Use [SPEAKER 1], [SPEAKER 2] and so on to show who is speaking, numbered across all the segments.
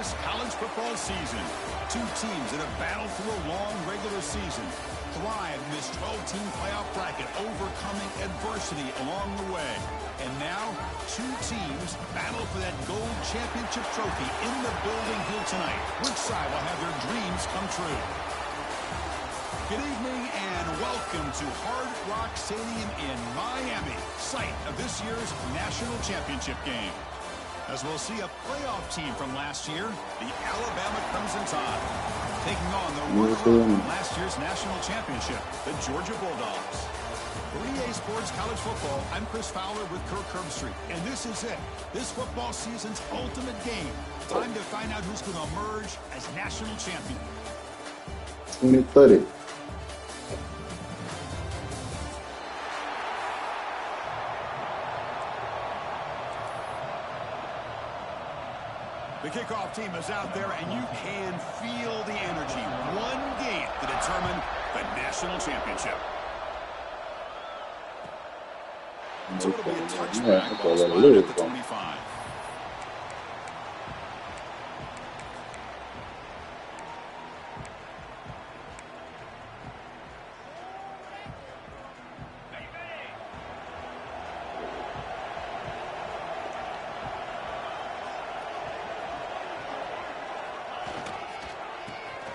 [SPEAKER 1] this college football season. Two teams that have battled through a long regular season, thrive in this 12-team playoff bracket, overcoming adversity along the way. And now, two teams battle for that gold championship trophy in the building here tonight. Which side will have their dreams come true? Good evening and welcome to Hard Rock Stadium in Miami, site of this year's national championship game. As we'll see a playoff team from last year, the Alabama Crimson Tide, taking on the runner-up from last year's national championship, the Georgia Bulldogs. For EA Sports College Football, I'm Chris Fowler with Kirk Herbstreit, and this is it. This football season's ultimate game. Time to find out who's going to emerge as national champion.
[SPEAKER 2] 2030.
[SPEAKER 1] The kickoff team is out there, and you can feel the energy. One game to determine the national championship. So it'll be a touchback ball spotted at the 25.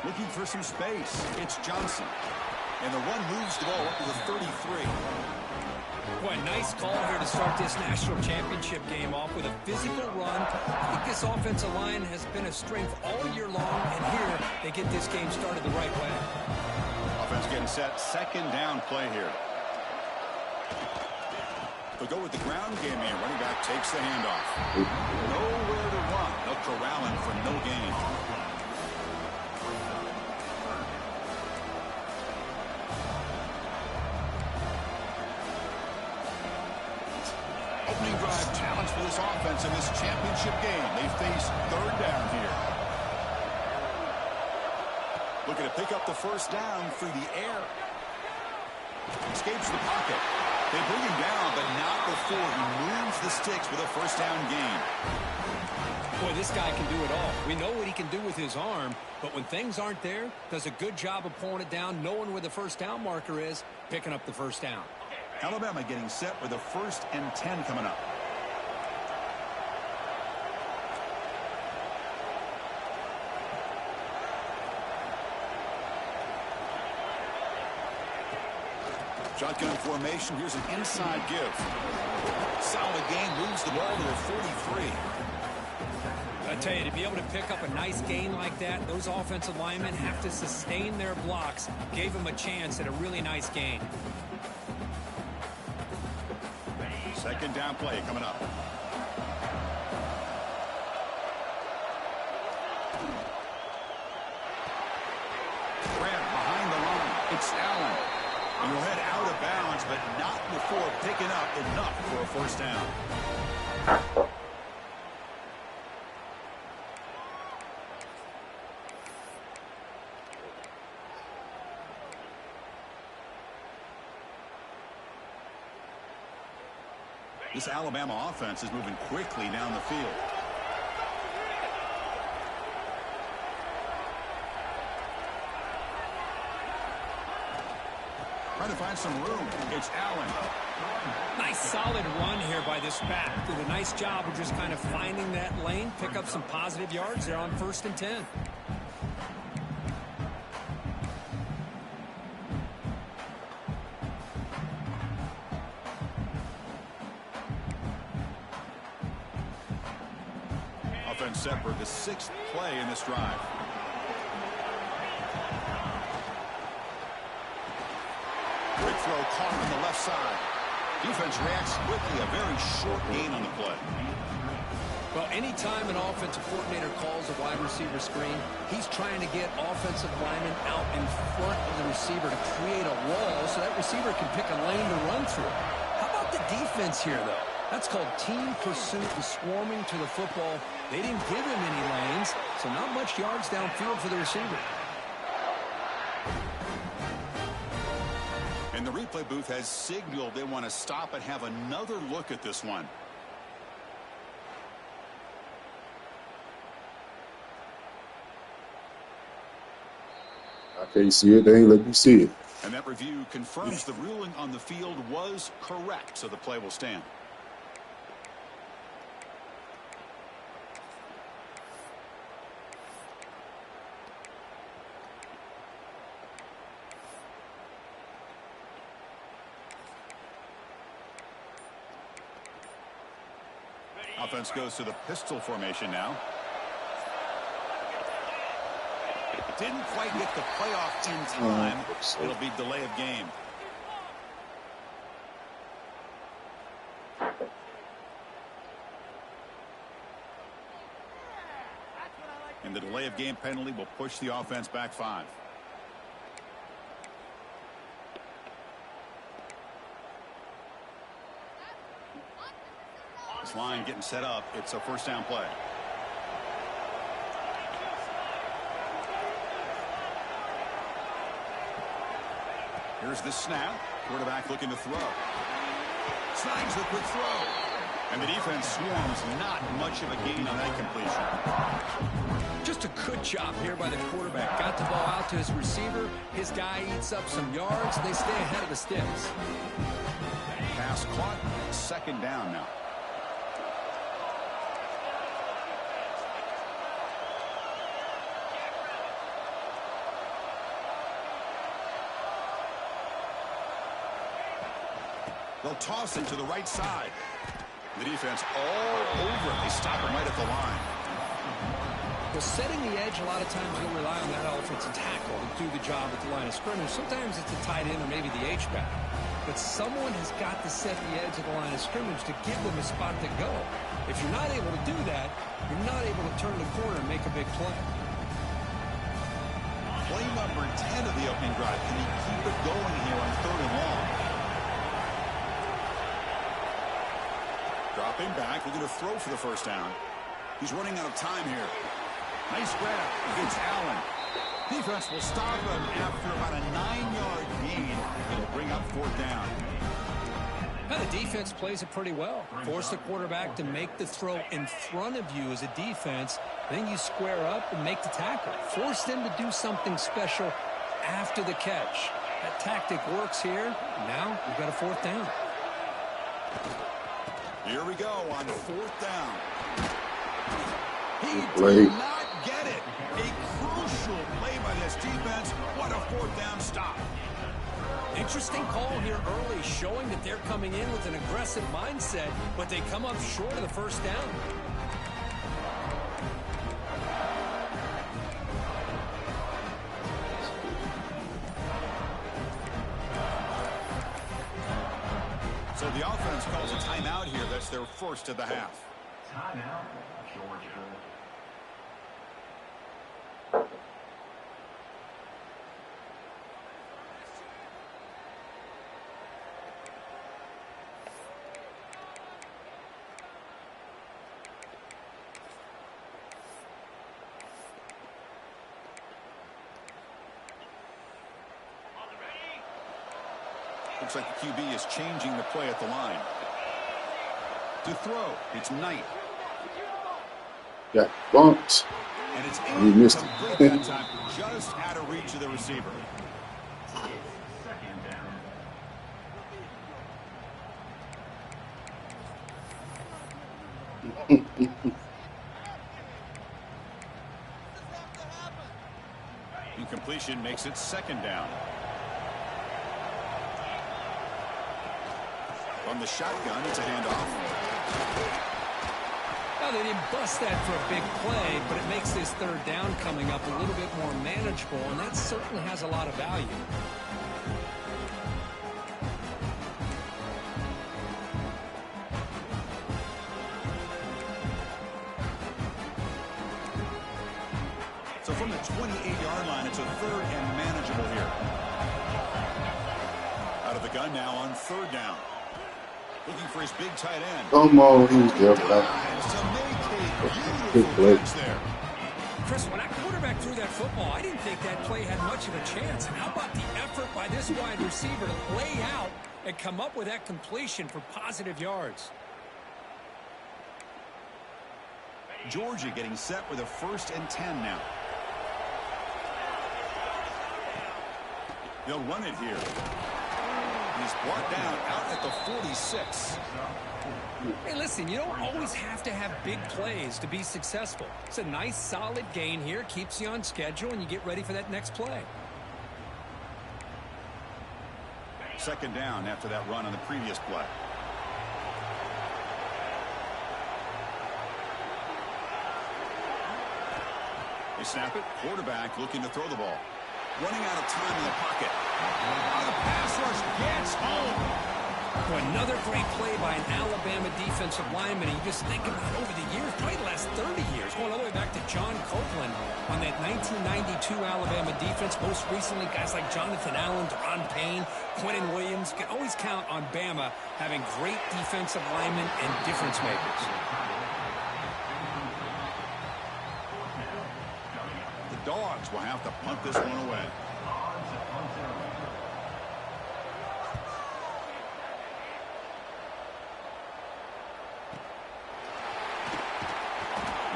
[SPEAKER 1] Looking for some space. It's Johnson. And the run moves the ball up to the 33.
[SPEAKER 3] Boy, nice call here to start this national championship game off with a physical run. I think this offensive line has been a strength all year long, and here they get this game started the right way.
[SPEAKER 1] Offense getting set. Second down play here. They'll go with the ground game here. Running back takes the handoff. Nowhere to run. They'll corral him for no gain. Opening drive challenge for this offense in this championship game. They face third down here. Looking to pick up the first down through the air. Escapes the pocket. They bring him down, but not before he moves the sticks with a first down gain.
[SPEAKER 3] Boy, this guy can do it all. We know what he can do with his arm, but when things aren't there, does a good job of pulling it down, knowing where the first down marker is, picking up the first down.
[SPEAKER 1] Alabama getting set with a 1st and 10 coming up. Shotgun formation. Here's an inside give. Solid gain. Moves the ball to the 43.
[SPEAKER 3] I tell you, to be able to pick up a nice gain like that, those offensive linemen have to sustain their blocks. Gave him a chance at a really nice gain.
[SPEAKER 1] Second down play coming up. Grab behind the line. It's Allen. And he'll head out of bounds, but not before picking up enough for a first down. This Alabama offense is moving quickly down the field. Trying to find some room. It's Allen.
[SPEAKER 3] Nice solid run here by this back. Did a nice job of just kind of finding that lane, pick up some positive yards there on 1st and 10.
[SPEAKER 1] Offense set for the 6th play in this drive. Quick throw caught on the left side. Defense reacts quickly. A very short gain on the play.
[SPEAKER 3] Well, anytime an offensive coordinator calls a wide receiver screen, he's trying to get offensive linemen out in front of the receiver to create a wall so that receiver can pick a lane to run through. How about the defense here, though? That's called team pursuit and swarming to the football. They didn't give him any lanes, so not much yards downfield for the receiver.
[SPEAKER 1] And the replay booth has signaled they want to stop and have another look at this one.
[SPEAKER 2] I can't see it. They ain't let me see it.
[SPEAKER 1] And that review confirms the ruling on the field was correct, so the play will stand. Offense goes to the pistol formation now. Didn't quite get the playoff in time. It'll be delay of game. And the delay of game penalty will push the offense back 5. This line getting set up. It's a first down play. Here's the snap. Quarterback looking to throw. Snags the quick throw. And the defense swarms. Not much of a gain on that completion.
[SPEAKER 3] Just a good job here by the quarterback. Got the ball out to his receiver. His guy eats up some yards. They stay ahead of the sticks.
[SPEAKER 1] Pass caught. Second down now. They'll toss it to the right side. The defense all over it. They stop him right at the line.
[SPEAKER 3] Well, setting the edge, a lot of times you'll rely on that offensive tackle to do the job at the line of scrimmage. Sometimes it's a tight end or maybe the H-back. But someone has got to set the edge of the line of scrimmage to give them a spot to go. If you're not able to do that, you're not able to turn the corner and make a big play.
[SPEAKER 1] Play number 10 of the opening drive. Can he keep it going here on 3rd and long? Dropping back, looking to throw for the first down. He's running out of time here. Nice grab against Allen. Defense will stop him after about a 9-yard gain. It'll bring up 4th down.
[SPEAKER 3] Now the defense plays it pretty well. Force the quarterback to make the throw in front of you as a defense. Then you square up and make the tackle. Force them to do something special after the catch. That tactic works here. Now we've got a 4th down.
[SPEAKER 1] Here we go on 4th down. He
[SPEAKER 2] Play.
[SPEAKER 1] did not get it. A crucial play by this defense. What a 4th down stop.
[SPEAKER 3] Interesting call here early, showing that they're coming in with an aggressive mindset, but they come up short of the first down.
[SPEAKER 1] So the offense calls a timeout here. That's their first of the half.
[SPEAKER 4] Timeout, Georgia.
[SPEAKER 1] Looks like the QB is changing the play at the line. To throw, it's Knight.
[SPEAKER 2] Got bumped.
[SPEAKER 1] And it's
[SPEAKER 2] You missed
[SPEAKER 1] incomplete
[SPEAKER 2] it.
[SPEAKER 1] that time, just out of reach of the receiver.
[SPEAKER 4] Second down.
[SPEAKER 1] Incompletion makes it 2nd down. From the shotgun, it's a handoff.
[SPEAKER 3] Now, they didn't bust that for a big play, but it makes this 3rd down coming up a little bit more manageable, and that certainly has a lot of value.
[SPEAKER 1] So from the 28-yard line, it's a 3rd and manageable here. Out of the gun now on 3rd down. Looking for his big tight end.
[SPEAKER 2] Come on, he's there. But
[SPEAKER 1] Dives to make a
[SPEAKER 2] Good
[SPEAKER 1] beautiful
[SPEAKER 2] play.
[SPEAKER 1] catch there.
[SPEAKER 3] Chris, when that quarterback threw that football, I didn't think that play had much of a chance. And how about the effort by this wide receiver to lay out and come up with that completion for positive yards?
[SPEAKER 1] Georgia getting set with a 1st and 10 now. They'll run it here. He's brought down out at the 46.
[SPEAKER 3] Hey, listen, you don't always have to have big plays to be successful. It's a nice, solid gain here. Keeps you on schedule, and you get ready for that next play.
[SPEAKER 1] Second down after that run on the previous play. They snap it. Quarterback looking to throw the ball. Running out of time in the pocket. The pass rush gets home.
[SPEAKER 3] Well, another great play by an Alabama defensive lineman. You just think about over the years, probably the last 30 years, going all the way back to John Copeland on that 1992 Alabama defense. Most recently, guys like Jonathan Allen, Deron Payne, Quentin Williams. You can always count on Bama having great defensive linemen and difference makers.
[SPEAKER 1] The Dogs will have to punt this one away.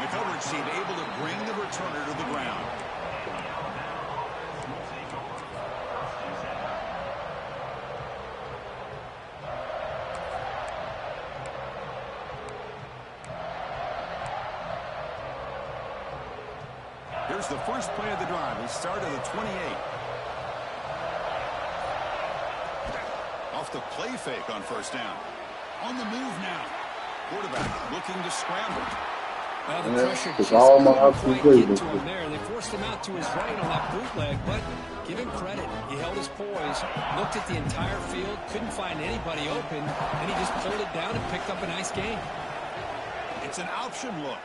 [SPEAKER 1] The coverage team able to bring the returner to the ground. Here's the first play of the drive. We start at the 28. Off the play fake on first down. On the move now. Quarterback looking to scramble.
[SPEAKER 3] Well, the pressure just
[SPEAKER 2] all my
[SPEAKER 3] couldn't quite get to
[SPEAKER 2] options
[SPEAKER 3] him there. They forced him out to his right on that bootleg, but give him credit. He held his poise, looked at the entire field, couldn't find anybody open, and he just pulled it down and picked up a nice gain.
[SPEAKER 1] It's an option look.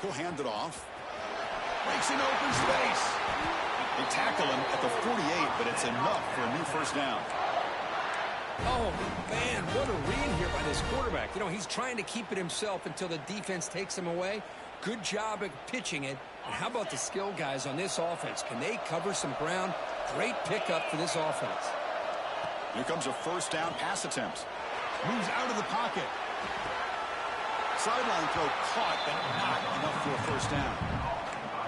[SPEAKER 1] He'll hand it off. Breaks in open space. They tackle him at the 48, but it's enough for a new first down.
[SPEAKER 3] Oh, man, what a read here by this quarterback. You know, he's trying to keep it himself until the defense takes him away. Good job at pitching it. And how about the skill guys on this offense? Can they cover some ground? Great pickup for this offense.
[SPEAKER 1] Here comes a first down pass attempt. Moves out of the pocket. Sideline throw caught, but not enough for a first down.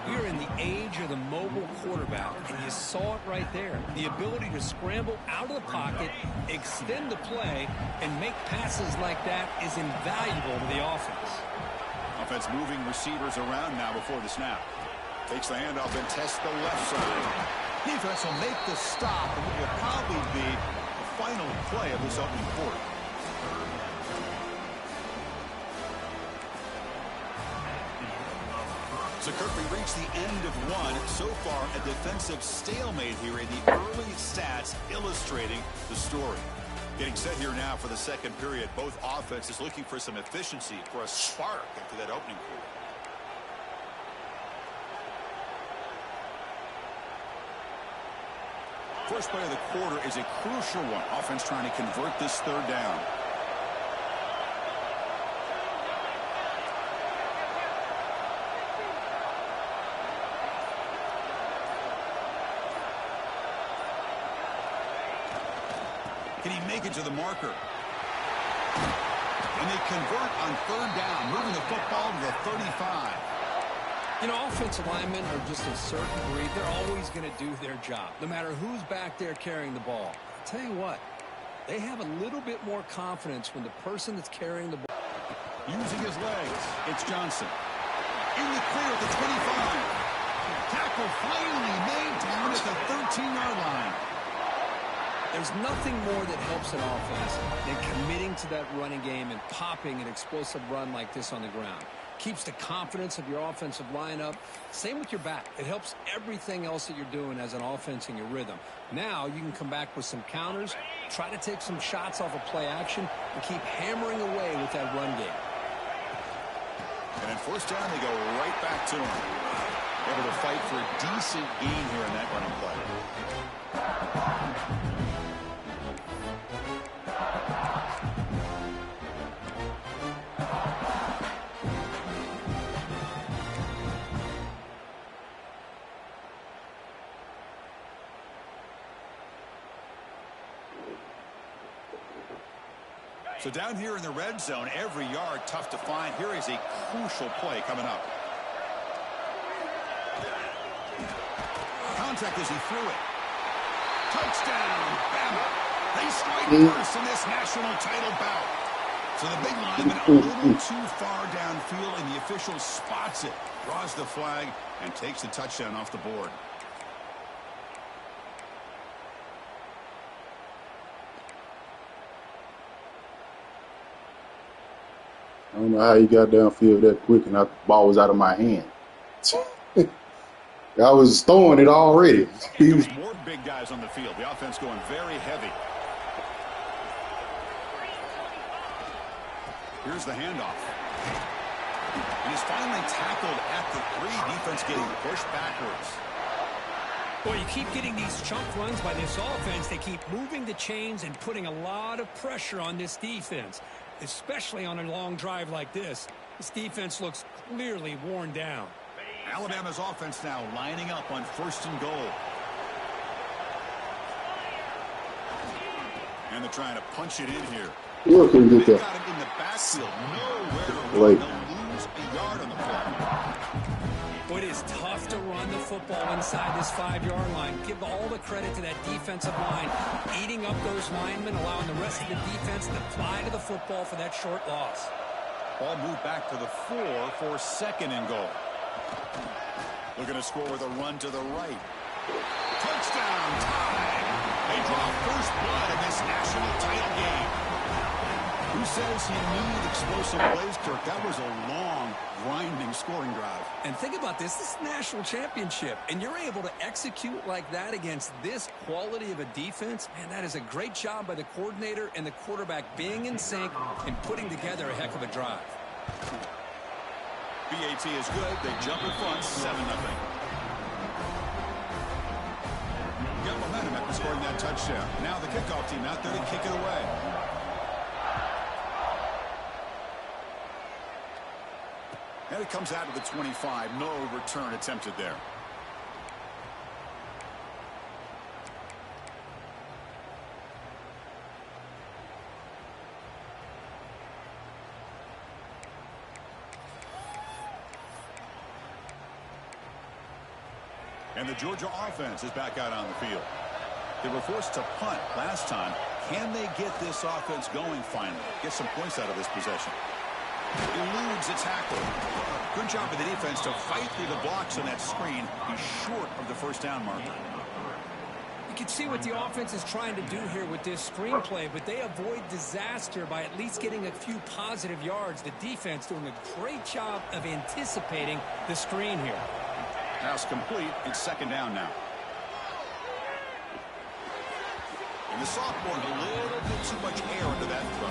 [SPEAKER 3] We are in the age of the mobile quarterback, and you saw it right there. The ability to scramble out of the pocket, extend the play, and make passes like that is invaluable to the offense.
[SPEAKER 1] Offense moving receivers around now before the snap. Takes the handoff and tests the left side. Defense will make the stop, and it will probably be the final play of this opening quarter. So, Kirk, we reached the end of one. So far, a defensive stalemate here in the early stats illustrating the story. Getting set here now for the second period. Both offenses looking for some efficiency, for a spark after that opening quarter. First play of the quarter is a crucial one. Offense trying to convert this third down. Can he make it to the marker? And they convert on third down, moving the football to the 35.
[SPEAKER 3] You know, offensive linemen are just a certain breed. They're always going to do their job, no matter who's back there carrying the ball. I'll tell you what, they have a little bit more confidence when the person that's carrying the ball.
[SPEAKER 1] Using his legs, it's Johnson. In the clear at the 25. Tackle finally made down at the 13-yard line.
[SPEAKER 3] There's nothing more that helps an offense than committing to that running game and popping an explosive run like this on the ground. Keeps the confidence of your offensive lineup. Same with your back. It helps everything else that you're doing as an offense in your rhythm. Now you can come back with some counters, try to take some shots off of play action, and keep hammering away with that run game.
[SPEAKER 1] And then first down, they go right back to him. Able to fight for a decent gain here in that running play. So down here in the red zone, every yard tough to find. Here is a crucial play coming up. contact as he threw it. Touchdown, Bama. They strike first in this national title bout. So the big lineman a little too far downfield, and the official spots it, draws the flag, and takes the touchdown off the board.
[SPEAKER 2] I don't know how he got downfield that quick and the ball was out of my hand. I was throwing it already.
[SPEAKER 1] There's more big guys on the field. The offense going very heavy. Here's the handoff. And he's finally tackled at the 3. Defense getting pushed backwards.
[SPEAKER 5] Well, you keep getting these chunk runs by this offense. They keep moving the chains and putting a lot of pressure on this defense, especially on a long drive like this. This defense looks clearly worn down.
[SPEAKER 1] Alabama's offense now lining up on 1st and goal. And they're trying to punch it in here.
[SPEAKER 2] Look, couldn't get
[SPEAKER 1] They
[SPEAKER 2] that.
[SPEAKER 1] got him in the backfield. Nowhere to run.
[SPEAKER 2] Like,
[SPEAKER 1] They'll lose a yard on the play.
[SPEAKER 5] It is tough to run the football inside this 5-yard line. Give all the credit to that defensive line, eating up those linemen, allowing the rest of the defense to fly to the football for that short loss.
[SPEAKER 1] Ball moved back to the 4 for 2nd and goal. Looking to score with a run to the right. Touchdown, tie. They draw first blood in this national title game. Who says he needed explosive plays, Kirk? That was a long, grinding scoring drive.
[SPEAKER 5] And think about this. This is a national championship, and you're able to execute like that against this quality of a defense. Man, that is a great job by the coordinator and the quarterback being in sync and putting together a heck of a drive.
[SPEAKER 1] BAT is good. They jump in front, 7-0. Got momentum after scoring that touchdown. Now the kickoff team out there to kick it away. And it comes out of the 25. No return attempted there. And the Georgia offense is back out on the field. They were forced to punt last time. Can they get this offense going finally? Get some points out of this possession. Eludes a tackle. Good job of the defense to fight through the blocks on that screen. He's short of the first down marker.
[SPEAKER 5] You can see what the offense is trying to do here with this screenplay, but they avoid disaster by at least getting a few positive yards. The defense doing a great job of anticipating the screen here.
[SPEAKER 1] Pass complete. It's 2nd down now. And the sophomore, a little bit too much air under that throw.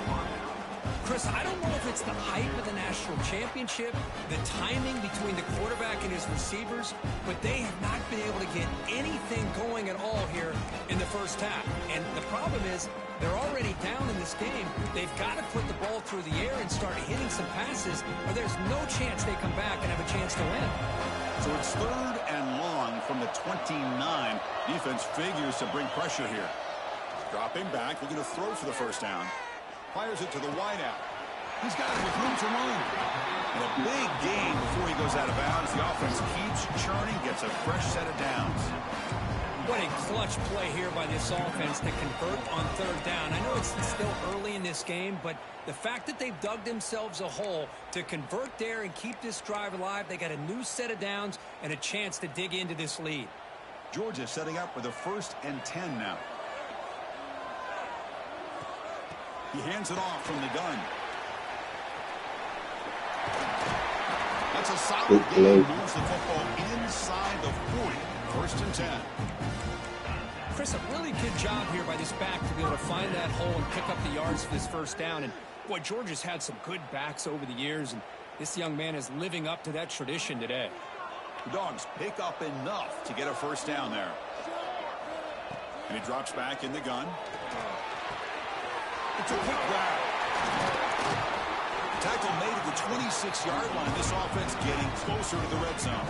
[SPEAKER 5] Chris, I don't know if it's the hype of the national championship, the timing between the quarterback and his receivers, but they have not been able to get anything going at all here in the first half. And the problem is they're already down in this game. They've got to put the ball through the air and start hitting some passes, or there's no chance they come back and have a chance to win.
[SPEAKER 1] So it's 3rd and long from the 29. Defense figures to bring pressure here. Dropping back, looking to throw for the first down. Fires it to the wideout. He's got it with room to run. And a big gain before he goes out of bounds. The offense keeps churning, gets a fresh set of downs.
[SPEAKER 5] What a clutch play here by this offense to convert on 3rd down. I know it's still early in this game, but the fact that they've dug themselves a hole to convert there and keep this drive alive, they got a new set of downs and a chance to dig into this lead.
[SPEAKER 1] Georgia setting up for the 1st and 10 now. He hands it off from the gun. That's a solid game. Moves the football inside the 40. 1st and 10.
[SPEAKER 5] Chris, a really good job here by this back to be able to find that hole and pick up the yards for this first down. And, boy, Georgia's had some good backs over the years, and this young man is living up to that tradition today.
[SPEAKER 1] The Dogs pick up enough to get a first down there. And he drops back in the gun. It's a quick grab. Tackle made at the 26-yard line. This offense getting closer to the red zone.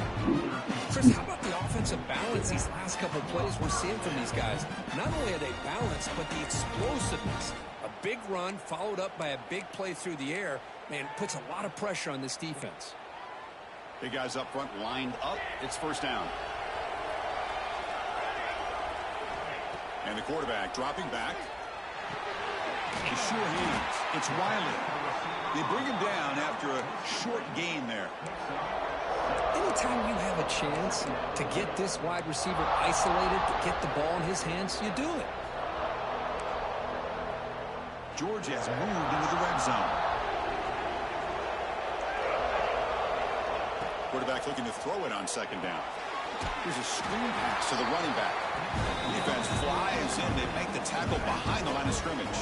[SPEAKER 5] Chris, how about the offensive balance these last couple of plays we're seeing from these guys? Not only are they balanced, but the explosiveness. A big run followed up by a big play through the air, man, puts a lot of pressure on this defense.
[SPEAKER 1] Big guys up front lined up. It's first down. And the quarterback dropping back. He sure hands. It's Wiley. They bring him down after a short gain there.
[SPEAKER 5] Anytime you have a chance to get this wide receiver isolated, to get the ball in his hands, you do it.
[SPEAKER 1] George has moved into the red zone. Quarterback looking to throw it on second down. Here's a screen pass to the running back. Defense flies in. They make the tackle behind the line of scrimmage.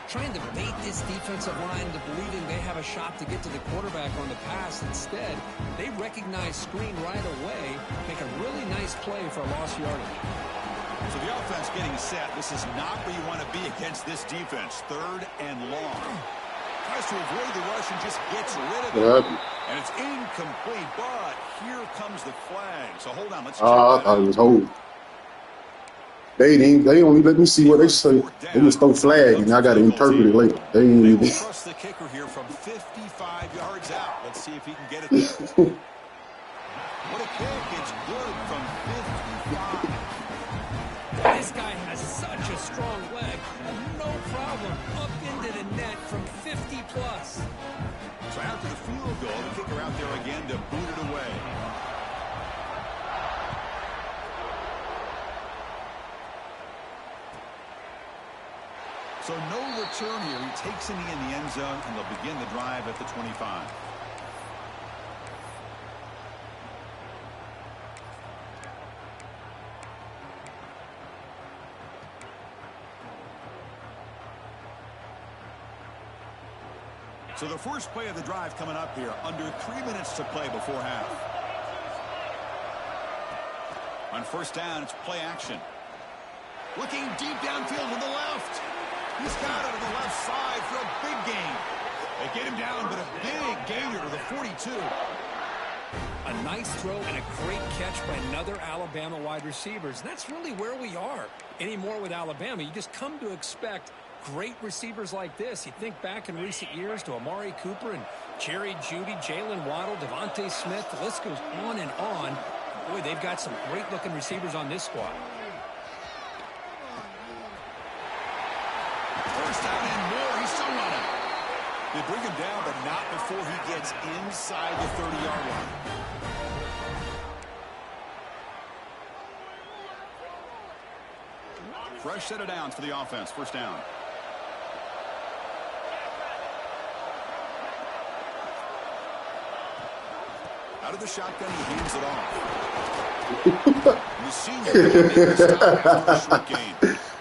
[SPEAKER 5] Trying to bait this defensive line to believing they have a shot to get to the quarterback on the pass. Instead, they recognize screen right away, make a really nice play for a lost yardage.
[SPEAKER 1] So the offense getting set. This is not where you want to be against this defense. 3rd and long. Tries to avoid the rush and just gets rid of it. And it's incomplete, but here comes the flag. So hold on, let's check
[SPEAKER 2] I thought it was hold. They only let me see what they say. They just throw flag, and I got to interpret it later. They ain't
[SPEAKER 1] They
[SPEAKER 2] even.
[SPEAKER 1] will trust the kicker here from 55 yards out. Let's see if he can get it there. What a kick. It's good from 55.
[SPEAKER 5] This guy has such a strong leg. No problem. Up into the net from 50 plus.
[SPEAKER 1] So after the field goal, the kicker out there again to boot it away. So no return here. He takes it in the end zone, and they'll begin the drive at the 25. So the first play of the drive coming up here. Under 3 minutes to play before half. On first down, it's play action. Looking deep downfield to the left. He's got it on the left side for a big gain. They get him down, but a big gainer to the 42.
[SPEAKER 5] A nice throw and a great catch by another Alabama wide receiver. And that's really where we are anymore with Alabama. You just come to expect great receivers like this. You think back in recent years to Amari Cooper and Jerry Jeudy, Jalen Waddle, Devontae Smith. The list goes on and on. Boy, they've got some great-looking receivers on this squad.
[SPEAKER 1] First down and more. He's still running. They bring him down, but not before he gets inside the 30-yard line. Fresh set of downs for the offense. First down. Out of the shotgun, he hands it off. The senior can make a stop after a short gain.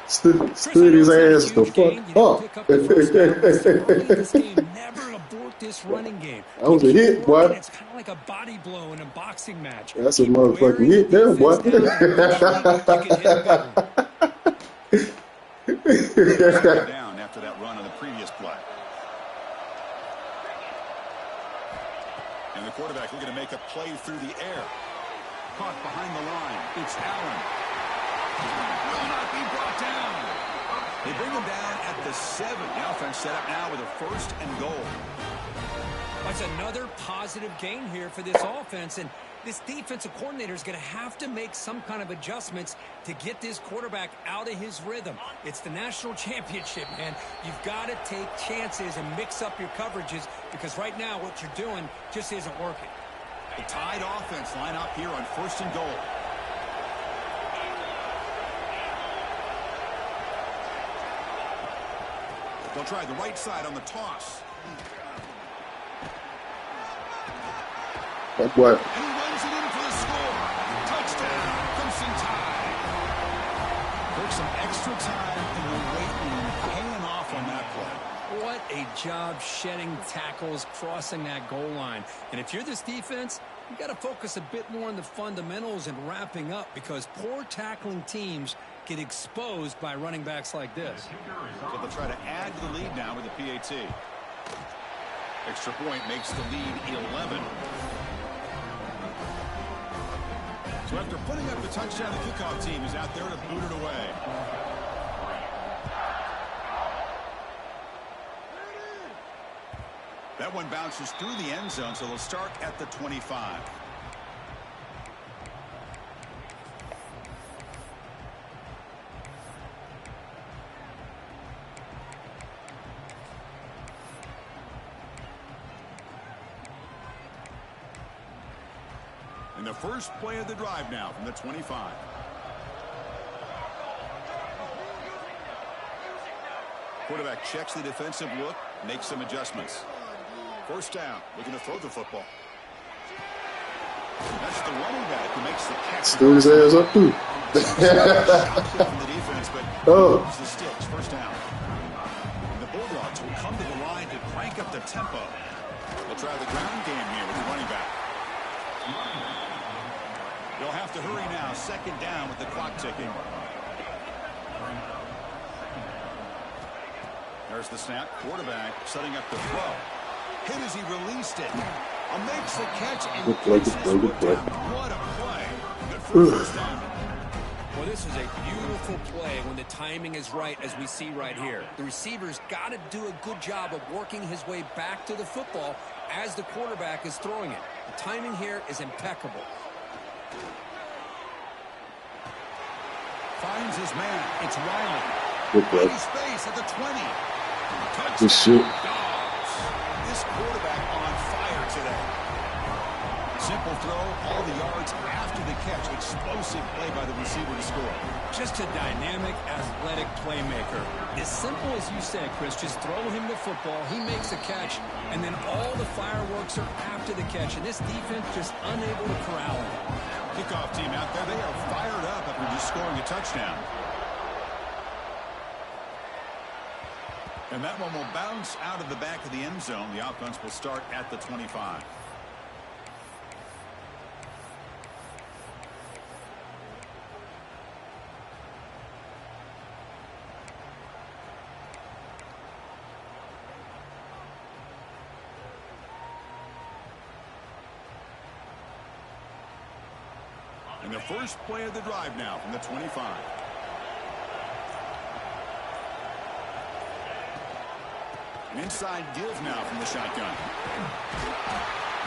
[SPEAKER 2] Stood his ass the fuck up.
[SPEAKER 5] This game, never abort this running game.
[SPEAKER 2] That was a hit, boy.
[SPEAKER 5] It's kind of like a body blow in a boxing match.
[SPEAKER 2] That's a motherfucking hit there, boy.
[SPEAKER 1] Down after that run on the previous play. And the quarterback looking to make a play through the air. Caught behind the line. It's Allen. Will not be brought down. They bring him down at the 7. The offense set up now with a 1st and goal.
[SPEAKER 5] That's another positive gain here for this offense, and this defensive coordinator is going to have to make some kind of adjustments to get this quarterback out of his rhythm. It's the national championship, man. You've got to take chances and mix up your coverages because right now what you're doing just isn't working.
[SPEAKER 1] The tied offense line up here on 1st and goal. They'll try the right side on the toss.
[SPEAKER 2] That's what.
[SPEAKER 1] And he runs it in for the score. Touchdown, Crimson Tide. Took some extra time in the weight room, paying off on that play.
[SPEAKER 5] What a job shedding tackles, crossing that goal line. And if you're this defense, you got to focus a bit more on the fundamentals and wrapping up because poor tackling teams get exposed by running backs like this.
[SPEAKER 1] So they'll try to add to the lead now with the PAT. Extra point makes the lead 11. So after putting up the touchdown, the kickoff team is out there to boot it away. That one bounces through the end zone, so they'll start at the 25. the first play of the drive now from the 25. Quarterback checks the defensive look, makes some adjustments. First down, looking to throw the football. That's the running back who makes the catch.
[SPEAKER 2] Stood his ass up too.
[SPEAKER 1] From the defense, but moves the sticks. First down. And the Bulldogs will come to the line to crank up the tempo. They'll try the ground game here with the running back. They'll have to hurry now. Second down with the clock ticking. There's the snap. Quarterback setting up the throw. Hit as he released it. Makes the catch and
[SPEAKER 2] good play.
[SPEAKER 1] What a play. Good for first down.
[SPEAKER 5] Well, this is a beautiful play when the timing is right, as we see right here. The receiver's got to do a good job of working his way back to the football as the quarterback is throwing it. The timing here is impeccable.
[SPEAKER 1] Finds his man. It's Riley.
[SPEAKER 2] Good play.
[SPEAKER 1] Space at the 20. Touchdown.
[SPEAKER 2] Good shit.
[SPEAKER 1] Dogs. This quarterback on fire today. Simple throw, all the yards after the catch. Explosive play by the receiver to score.
[SPEAKER 5] Just a dynamic, athletic playmaker. As simple as you said, Chris, just throw him the football, he makes a catch, and then all the fireworks are after the catch, and this defense just unable to corral him.
[SPEAKER 1] Kickoff team out there, they are fired up after just scoring a touchdown. And that one will bounce out of the back of the end zone. The offense will start at the 25. And the first play of the drive now from the 25. An inside give now from the shotgun.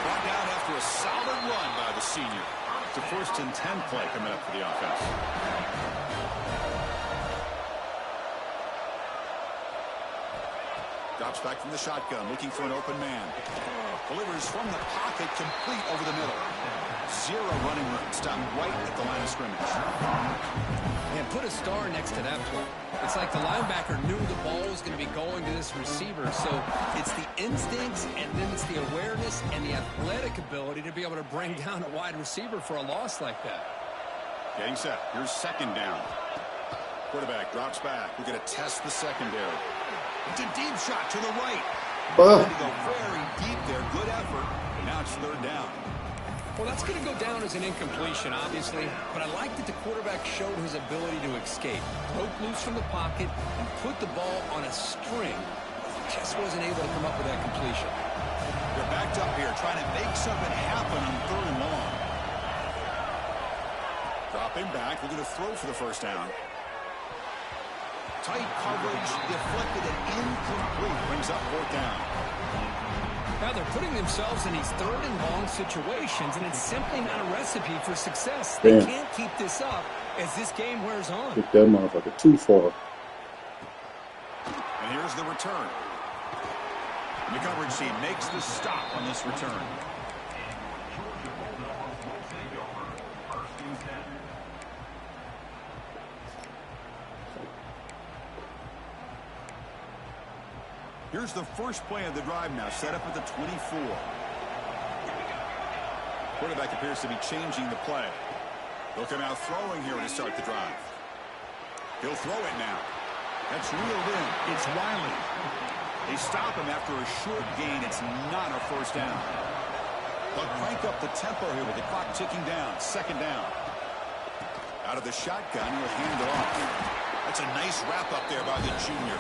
[SPEAKER 1] Brought down after a solid run by the senior. It's a 1st and 10 play coming up for the offense. Drops back from the shotgun, looking for an open man. Delivers from the pocket, complete over the middle. Zero running room. Stopped right at the line of scrimmage.
[SPEAKER 5] And put a star next to that play. It's like the linebacker knew the ball was going to be going to this receiver. So it's the instincts, and then it's the awareness and the athletic ability to be able to bring down a wide receiver for a loss like that.
[SPEAKER 1] Getting set. Here's second down. Quarterback drops back. We're going to test the secondary. It's a deep shot to the right. Going to go very deep there. Good effort. Now it's third down.
[SPEAKER 5] Well, that's going to go down as an incompletion, obviously, but I like that the quarterback showed his ability to escape, broke loose from the pocket, and put the ball on a string. Just wasn't able to come up with that completion.
[SPEAKER 1] They're backed up here, trying to make something happen on third and long. Dropping back, we're going to throw for the first down. Tight coverage, deflected and incomplete, brings up fourth down.
[SPEAKER 5] Now they're putting themselves in these third and long situations, and it's simply not a recipe for success. They can't keep this up as this game wears on.
[SPEAKER 2] Took that motherfucker too far.
[SPEAKER 1] And here's the return. And the coverage team makes the stop on this return. Here's the first play of the drive now, set up at the 24. Quarterback appears to be changing the play. They'll come out throwing here to start the drive. He'll throw it now. That's reeled in. It's Riley. They stop him after a short gain. It's not a first down. They'll crank up the tempo here with the clock ticking down. Second down. Out of the shotgun, he'll hand it off. That's a nice wrap up there by the junior.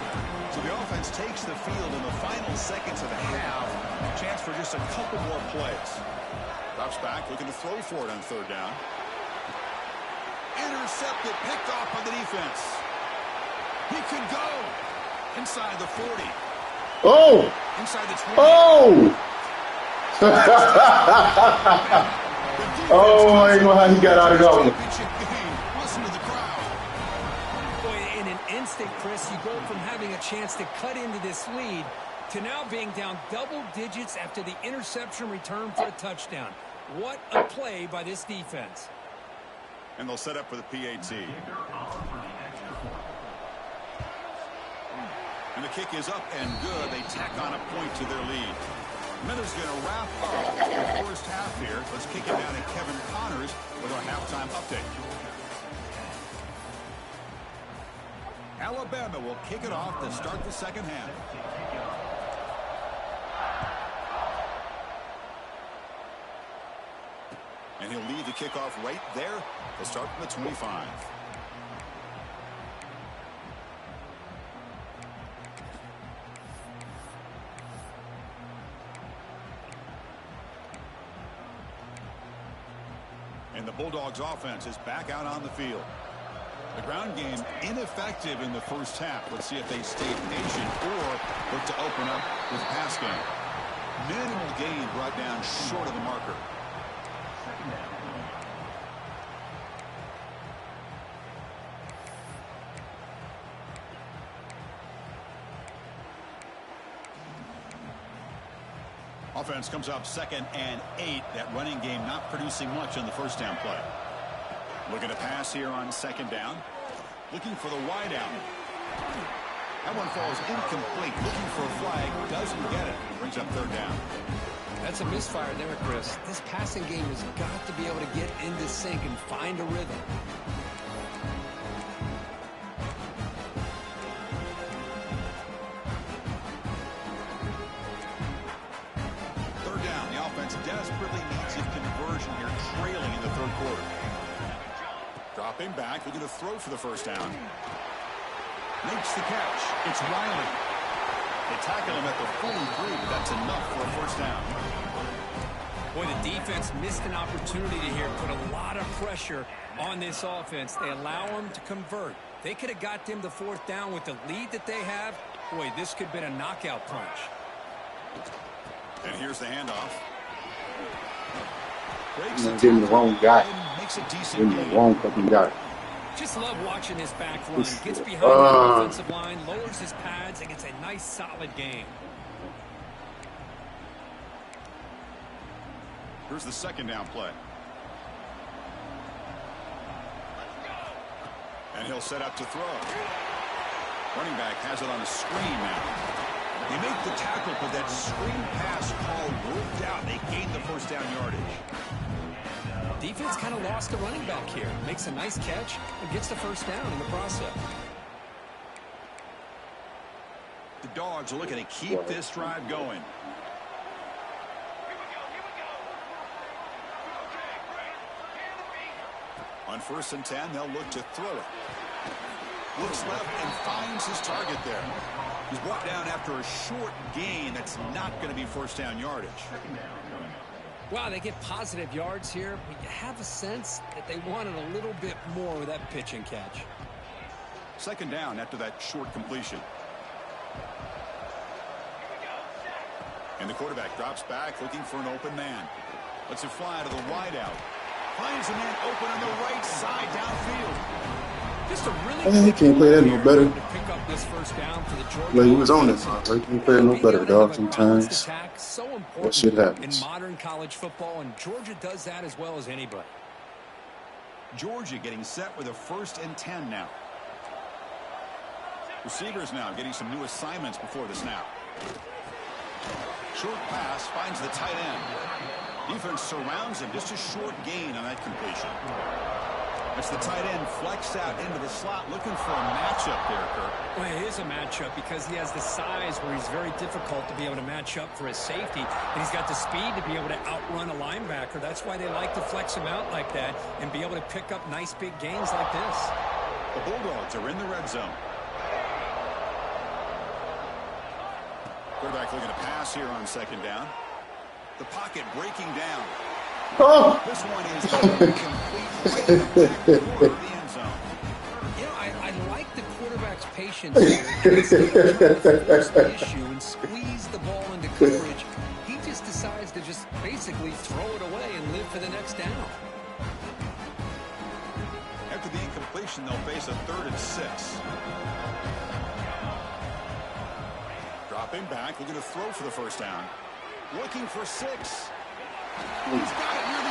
[SPEAKER 1] So the offense takes the field in the final seconds of the half. Chance for just a couple more plays. Drops back, looking to throw for it on third down. Intercepted, picked off by the defense. He could go inside the 40.
[SPEAKER 2] Oh!
[SPEAKER 1] Inside the 20.
[SPEAKER 2] Oh! Oh, I ain't know how he got out of that one.
[SPEAKER 1] Listen to the crowd.
[SPEAKER 5] In an instant, Chris, you go from having a chance to cut into this lead to now being down double digits after the interception return for a touchdown. What a play by this defense.
[SPEAKER 1] And they'll set up for the PAT. And the kick is up and good. They tack on a point to their lead. Minute's going to wrap up the first half here. Let's kick it down to Kevin Connors with our halftime update. Alabama will kick it off to start the second half. And he'll lead the kickoff right there. They'll start from the 25. And the Bulldogs offense is back out on the field. The ground game ineffective in the first half. Let's see if they stay patient or look to open up with pass game. Minimal gain brought down short of the marker. Offense comes up 2nd and 8. That running game not producing much on the first down play. Looking to pass here on 2nd down. Looking for the wide out. That one falls incomplete. Looking for a flag. Doesn't get it. Brings up 3rd down.
[SPEAKER 5] That's a misfire there, Chris. This passing game has got to be able to get into sync and find a rhythm.
[SPEAKER 1] Desperately needs a conversion here, trailing in the 3rd quarter. Dropping back, looking to throw for the first down. Makes the catch. It's Riley. They tackle him at the 43, but that's enough for a first down.
[SPEAKER 5] Boy, the defense missed an opportunity to here put a lot of pressure on this offense. They allow them to convert. They could have got them the 4th down with the lead that they have. Boy, this could have been a knockout punch.
[SPEAKER 1] And here's the handoff.
[SPEAKER 2] Getting the wrong guy.
[SPEAKER 1] Makes a decent
[SPEAKER 2] Getting the wrong fucking guy.
[SPEAKER 5] Just love watching this back run. Gets behind the offensive line, lowers his pads, and gets a nice solid game.
[SPEAKER 1] Here's the 2nd down play. And he'll set up to throw. Running back has it on a screen now. They make the tackle, but that screen pass call worked out. They gained the first down yardage.
[SPEAKER 5] Defense kind of lost the running back here. Makes a nice catch and gets the first down in the process.
[SPEAKER 1] The Dogs are looking to keep this drive going. On 1st and 10, they'll look to throw it. Looks left and finds his target there. He's brought down after a short gain. That's not going to be first down yardage.
[SPEAKER 5] Wow, they get positive yards here, but you have a sense that they wanted a little bit more with that pitch and catch.
[SPEAKER 1] 2nd down after that short completion. And the quarterback drops back looking for an open man. Lets it fly to the wide out. Finds a man open on the right side downfield.
[SPEAKER 5] Just a really
[SPEAKER 2] he can't play that no better.
[SPEAKER 5] To pick up this first down for the Georgia
[SPEAKER 2] Well, he was on it. He can't play it no better, dog. Sometimes
[SPEAKER 5] so
[SPEAKER 2] that shit
[SPEAKER 5] important
[SPEAKER 2] happens.
[SPEAKER 5] in modern college football, and Georgia does that as well as anybody.
[SPEAKER 1] Georgia getting set with a 1st and 10 now. Receivers now getting some new assignments before the snap. Short pass finds the tight end. Defense surrounds him. Just a short gain on that completion. It's the tight end flexed out into the slot, looking for a matchup there, Kirk.
[SPEAKER 5] Well, it is a matchup because he has the size where he's very difficult to be able to match up for his safety, and he's got the speed to be able to outrun a linebacker. That's why they like to flex him out like that and be able to pick up nice big gains like this.
[SPEAKER 1] The Bulldogs are in the red zone. Quarterback looking to pass here on 2nd down. The pocket breaking down.
[SPEAKER 2] Oh.
[SPEAKER 1] This one is incomplete right in the back corner of the end zone.
[SPEAKER 5] You know, I like the quarterback's patience here. Instead of trying to force the issue and squeeze the ball into coverage, he just decides to just basically throw it away and live for the next down.
[SPEAKER 1] After the incompletion, they'll face a 3rd and 6. Dropping back, looking to throw for the first down. Looking for 6. He's got it near the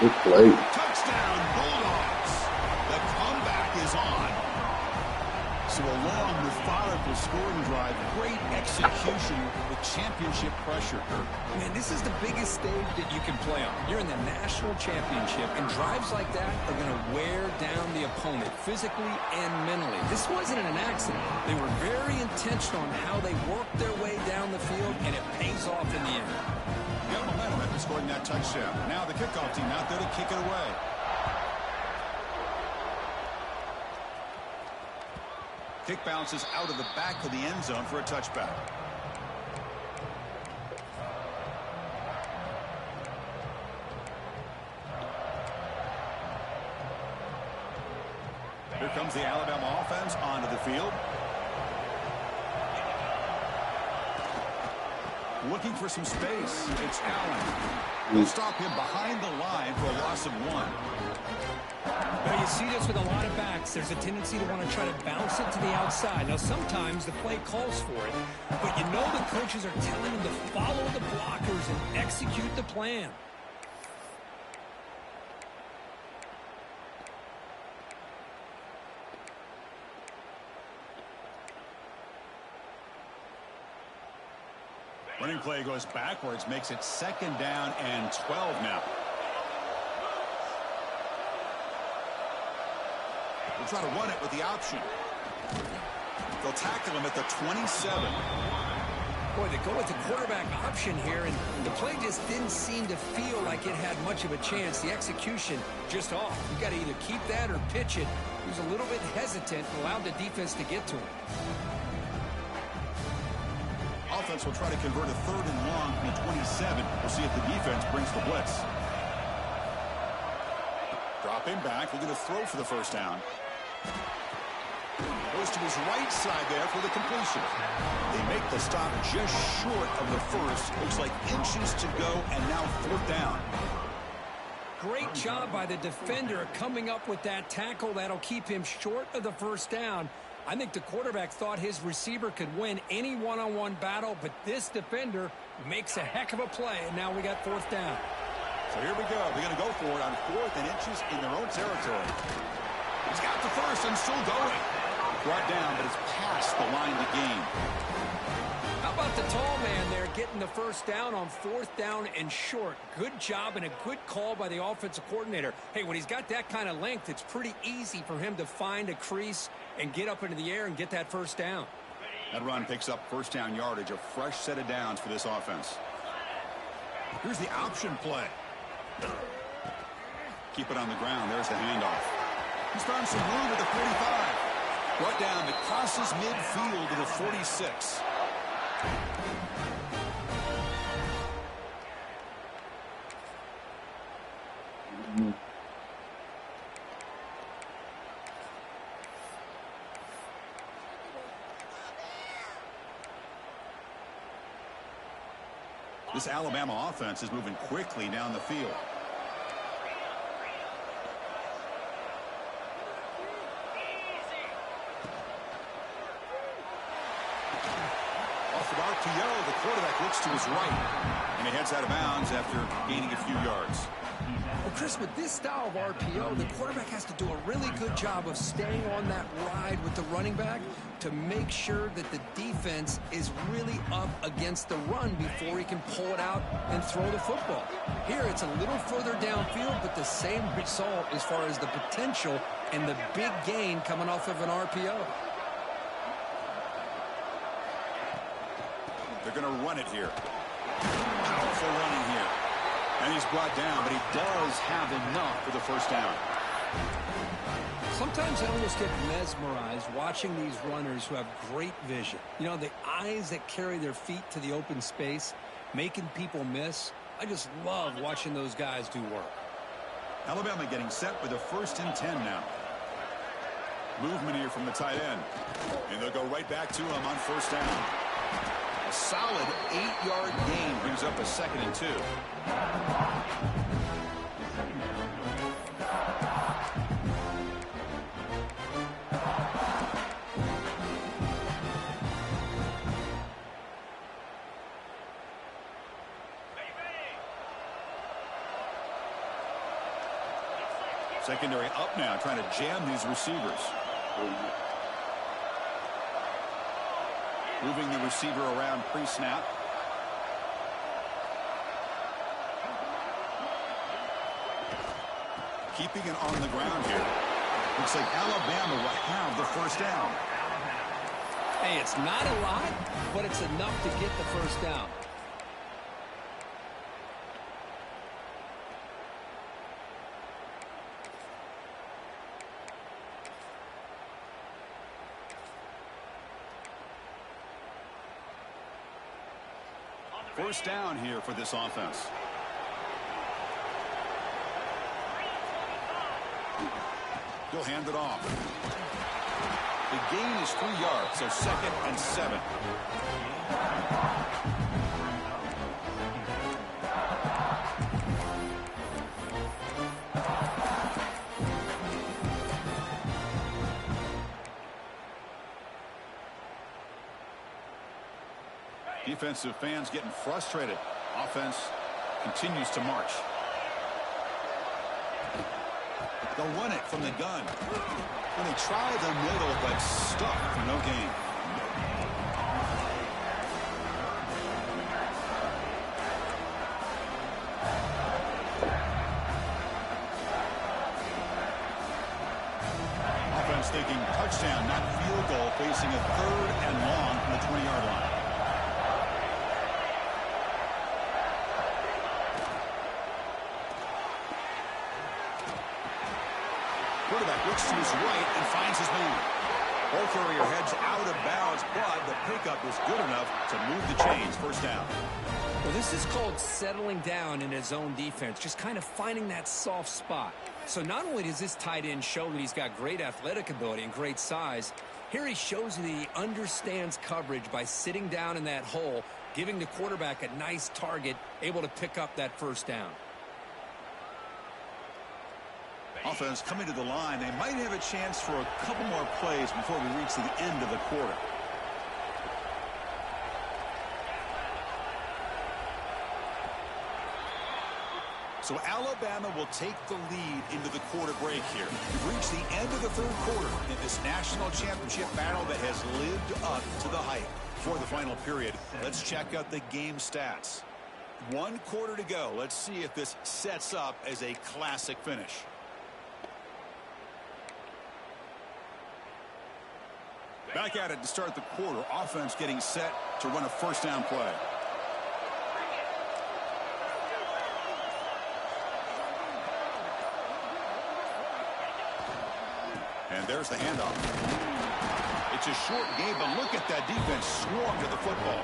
[SPEAKER 2] Good play.
[SPEAKER 1] Touchdown, Bulldogs. The comeback is on. So a long, methodical scoring drive. Great execution with championship pressure.
[SPEAKER 5] Man, this is the biggest stage that you can play on. You're in the national championship, and drives like that are going to wear down the opponent physically and mentally. This wasn't an accident. They were very intentional on how they worked their way down the field, and it pays off in the end.
[SPEAKER 1] Got momentum after scoring that touchdown. Now the kickoff team out there to kick it away. Kick bounces out of the back of the end zone for a touchback. Here comes the Alabama offense onto the field. Looking for some space. It's Allen. We'll stop him behind the line for a loss of 1.
[SPEAKER 5] Now, you see this with a lot of backs. There's a tendency to want to try to bounce it to the outside. Now, sometimes the play calls for it, but you know the coaches are telling them to follow the blockers and execute the plan.
[SPEAKER 1] Running play goes backwards, makes it 2nd down and 12 now. We'll try to run it with the option. They'll tackle him at the 27.
[SPEAKER 5] Boy, they go with the quarterback option here, and the play just didn't seem to feel like it had much of a chance. The execution just off. You got to either keep that or pitch it. He was a little bit hesitant and allowed the defense to get to him.
[SPEAKER 1] Offense will try to convert a 3rd and long from the 27. We'll see if the defense brings the blitz. Drop him back. We're going to throw for the 1st down. Goes to his right side there for the completion. They make the stop just short of the 1st. Looks like inches to go, and now 4th down.
[SPEAKER 5] Great job by the defender coming up with that tackle. That'll keep him short of the 1st down. I think the quarterback thought his receiver could win any one-on-one battle, but this defender makes a heck of a play, and now we got 4th down.
[SPEAKER 1] So here we go. They're going to go for it on 4th and inches in their own territory. He's got the 1st and still going. Brought down, but it's past the line to gain.
[SPEAKER 5] How about the tall man there getting the 1st down on 4th down and short? Good job and a good call by the offensive coordinator. Hey, when he's got that kind of length, it's pretty easy for him to find a crease and get up into the air and get that 1st down.
[SPEAKER 1] That run picks up 1st down yardage, a fresh set of downs for this offense. Here's the option play. Keep it on the ground. There's the handoff. He's found some room at the 45. Brought down, it crosses midfield to the 46. This Alabama offense is moving quickly down the field. Off of RPO, the quarterback looks to his right, and he heads out of bounds after gaining a few yards.
[SPEAKER 5] Well, Chris, with this style of RPO, the quarterback has to do a really good job of staying on that ride with the running back to make sure that the defense is really up against the run before he can pull it out and throw the football. Here, it's a little further downfield, but the same result as far as the potential and the big gain coming off of an RPO.
[SPEAKER 1] They're going to run it here. Powerful running here. And he's brought down, but he does have enough for the 1st down.
[SPEAKER 5] Sometimes I almost get mesmerized watching these runners who have great vision. You know, the eyes that carry their feet to the open space, making people miss. I just love watching those guys do work.
[SPEAKER 1] Alabama getting set with a 1st and 10 now. Movement here from the tight end. And they'll go right back to him on 1st down. A solid 8-yard gain brings up a 2nd and 2. Secondary up now, trying to jam these receivers. Moving the receiver around pre-snap. Keeping it on the ground here. Looks like Alabama will have the first down.
[SPEAKER 3] Hey, it's not a lot, but it's enough to get the first down.
[SPEAKER 1] First down here for this offense. He'll hand it off. The gain is 3 yards, so 2nd and 7. Defensive fans getting frustrated. Offense continues to march. They'll run it from the gun. And they try the middle, but stuck for no gain. Offense thinking touchdown, not field goal, facing a 3rd and long from the 20-yard line. Quarterback looks to his right and finds his man. Ball carrier heads out of bounds, but the pickup is good enough to move the chains. First down.
[SPEAKER 3] Well, this is called settling down in his own defense, just kind of finding that soft spot. So not only does this tight end show that he's got great athletic ability and great size, here he shows that he understands coverage by sitting down in that hole, giving the quarterback a nice target, able to pick up that first down.
[SPEAKER 1] Offense coming to the line. They might have a chance for a couple more plays before we reach the end of the quarter. So Alabama will take the lead into the quarter break here. We've reached the end of the 3rd quarter in this national championship battle that has lived up to the hype. For the final period, let's check out the game stats. 1 quarter to go. Let's see if this sets up as a classic finish. Back at it to start the quarter. Offense getting set to run a first down play. And there's the handoff. It's a short game, but look at that defense swarm to the football.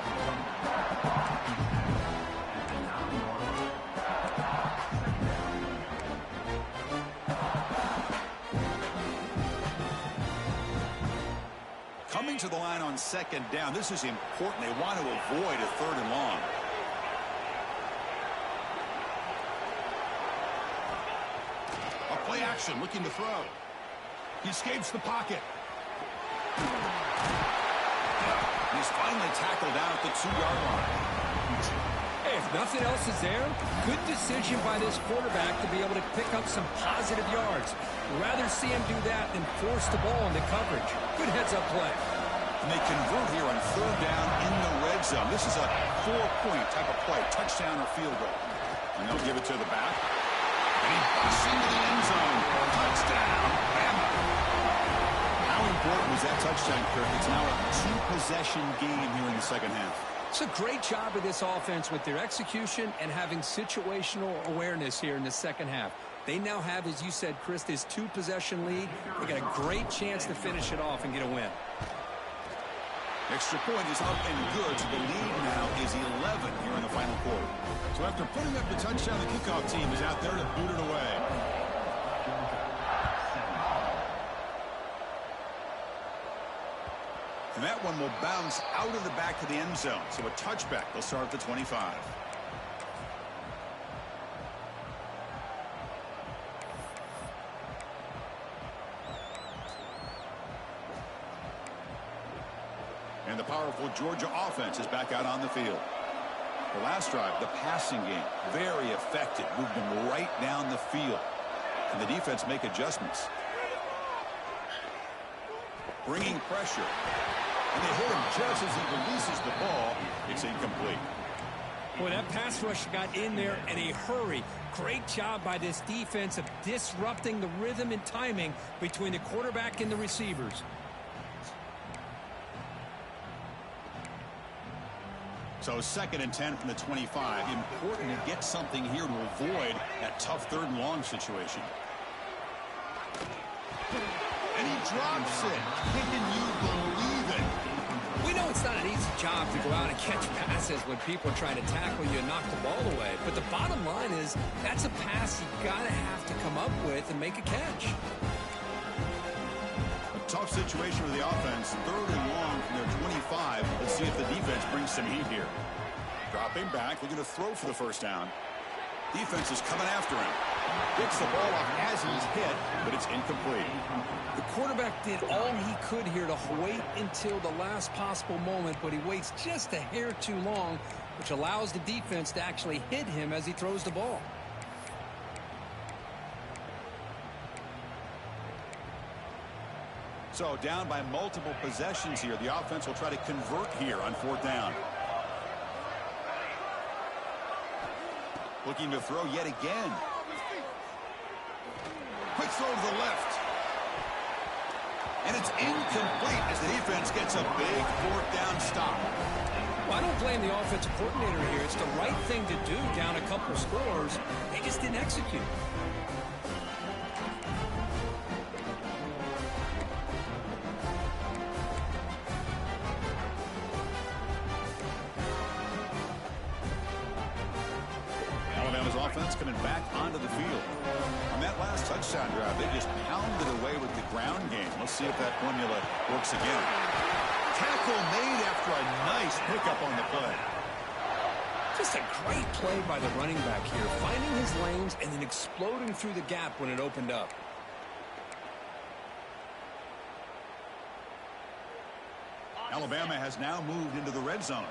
[SPEAKER 1] Coming to the line on 2nd down. This is important. They want to avoid a 3rd and long. A play action looking to throw. He escapes the pocket. He's finally tackled down at the 2-yard line.
[SPEAKER 3] Hey, if nothing else is there, good decision by this quarterback to be able to pick up some positive yards. Rather see him do that than force the ball into coverage. Good heads-up play.
[SPEAKER 1] And they convert here on 3rd down in the red zone. This is a 4-point type of play, touchdown or field goal. And they'll give it to the back. And he busts into the end zone. Touchdown, Bama. How important was that touchdown, Kirk? It's now a 2-possession game here in the 2nd half.
[SPEAKER 3] It's a great job of this offense with their execution and having situational awareness here in the 2nd half. They now have, as you said, Chris, this 2-possession lead. They got a great chance to finish it off and get a win.
[SPEAKER 1] Extra point is up and good. So the lead now is 11 here in the final quarter. So after putting up the touchdown, the kickoff team is out there to boot it away. And that one will bounce out of the back of the end zone. So a touchback. They'll start at the 25. And the powerful Georgia offense is back out on the field. The last drive, the passing game, very effective. Moved them right down the field. Can the defense make adjustments? Bringing pressure. And they hit him just as he releases the ball. It's incomplete.
[SPEAKER 5] Boy, that pass rush got in there in a hurry. Great job by this defense of disrupting the rhythm and timing between the quarterback and the receivers.
[SPEAKER 1] So 2nd and 10 from the 25. Important to get something here to avoid that tough 3rd and long situation. And he drops it. Can you believe it?
[SPEAKER 5] We know it's not an easy job to go out and catch passes when people are trying to tackle you and knock the ball away. But the bottom line is that's a pass you got to have to come up with and make a catch.
[SPEAKER 1] A tough situation for the offense. 3rd and long from their 25. Let's see if the defense brings some heat here. Dropping back, looking to throw for the 1st down. Defense is coming after him. Gets the ball off as he's hit, but it's incomplete.
[SPEAKER 5] The quarterback did all he could here to wait until the last possible moment, but he waits just a hair too long, which allows the defense to actually hit him as he throws the ball.
[SPEAKER 1] So down by multiple possessions here. The offense will try to convert here on 4th down. Looking to throw yet again. Quick throw to the left. And it's incomplete as the defense gets a big 4th down stop.
[SPEAKER 5] Well, I don't blame the offensive coordinator here. It's the right thing to do down a couple scores. They just didn't execute.
[SPEAKER 1] Alabama's offense coming back onto the field. On that last touchdown drive, they just pounded away with the ground game. Let's see if that formula works again. Tackle made after a nice pickup on the play.
[SPEAKER 5] Just a great play by the running back here, finding his lanes and then exploding through the gap when it opened up.
[SPEAKER 1] Alabama has now moved into the red zone.